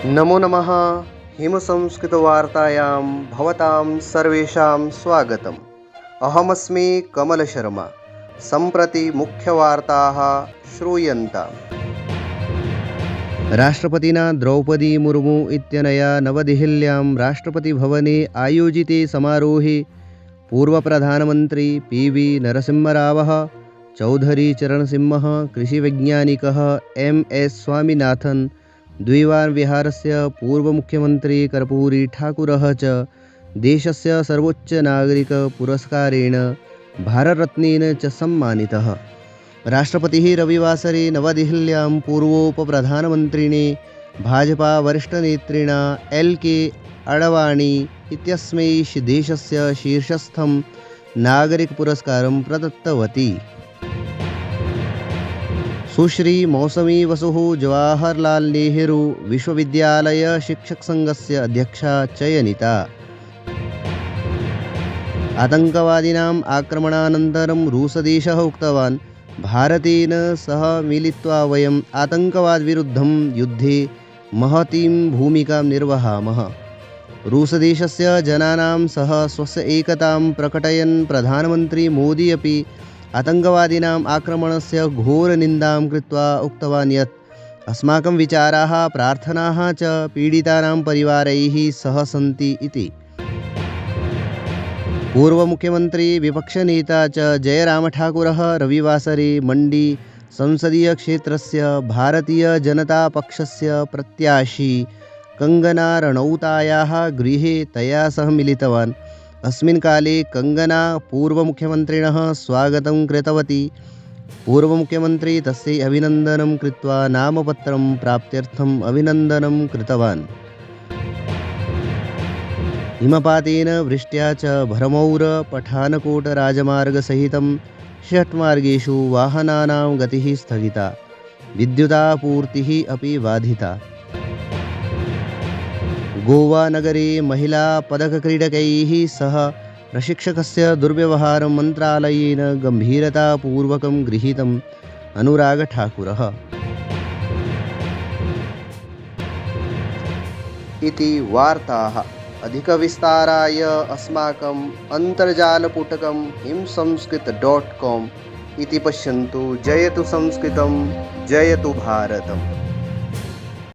नमो नमः। हिमसंस्कृतवार्तायां भवतां सर्वेषां स्वागतम्। अहमस्मि कमलशर्मा। सम्प्रति मुख्यवार्ताः श्रूयन्ताम्। राष्ट्रपतिना द्रौपदी मुर्मू इत्यनया नवदेहल्यां राष्ट्रपतिभवने आयोजिते समारोहे पूर्वप्रधानमन्त्री पी.वी. नरसिंहरावः, चौधरी चरणसिंहः, कृषिवैज्ञानिकः एम्.एस्. स्वामिनाथन्, द्विवारविहारस्य पूर्वमुख्यमन्त्री कर्पूरी ठाकुरः च देशस्य सर्वोच्चनागरिकपुरस्कारेण भारतरत्नेन च सम्मानितः। राष्ट्रपतिः रविवासरे नवदेहल्यां पूर्वोपप्रधानमन्त्रिणे भाजपावरिष्ठनेत्रिणा एल्.के. अडवाणी इत्यस्मै देशस्य शीर्षस्थं नागरिकपुरस्कारं प्रदत्तवती। सुश्री मौसमी वसुः जवाहरलालनेहरू विश्वविद्यालयशिक्षकसङ्घस्य अध्यक्षा चयनिता। आतङ्कवादिनाम् आक्रमणानन्तरं रूसदेशः उक्तवान्, भारतेन सह मिलित्वा वयम् आतङ्कवादविरुद्धं युद्धे महतीं भूमिकां निर्वहामः। रूसदेशस्य जनानां सह स्वस्य एकतां प्रकटयन् प्रधानमन्त्री मोदी अपि आतङ्कवादिनाम् आक्रमणस्य घोरनिन्दां कृत्वा उक्तवान् यत् अस्माकं विचाराः प्रार्थनाः च पीडितानां परिवारैः सह सन्ति इति। पूर्वमुख्यमन्त्री विपक्षनेता च जयरामठाकुरः रविवासरे मण्डी संसदीयक्षेत्रस्य भारतीयजनतापक्षस्य प्रत्याशी कङ्गना रणौतायाः गृहे तया सह मिलितवान्। अस्मिन् काले कङ्गना पूर्वमुख्यमन्त्रिणः स्वागतं कृतवती। पूर्वमुख्यमन्त्री तस्यै अभिनन्दनं कृत्वा नामपत्रं प्राप्त्यर्थम् अभिनन्दनं कृतवान्। हिमपातेन वृष्ट्या च भरमौर पठानकोट राजमार्गसहितं 6 मार्गेषु वाहनानां गतिः स्थगिता, विद्युतापूर्तिः अपि बाधिता। गोवानगरे महिलापदकक्रीडकैः सह प्रशिक्षकस्य दुर्व्यवहारं मन्त्रालयेन गम्भीरतापूर्वकं गृहीतम्। अनुरागठाकुरः इति वार्ताः। अधिकविस्ताराय अस्माकम् अन्तर्जालपुटकं himsanskrit.com इति पश्यन्तु। जयतु संस्कृतं, जयतु भारतम्।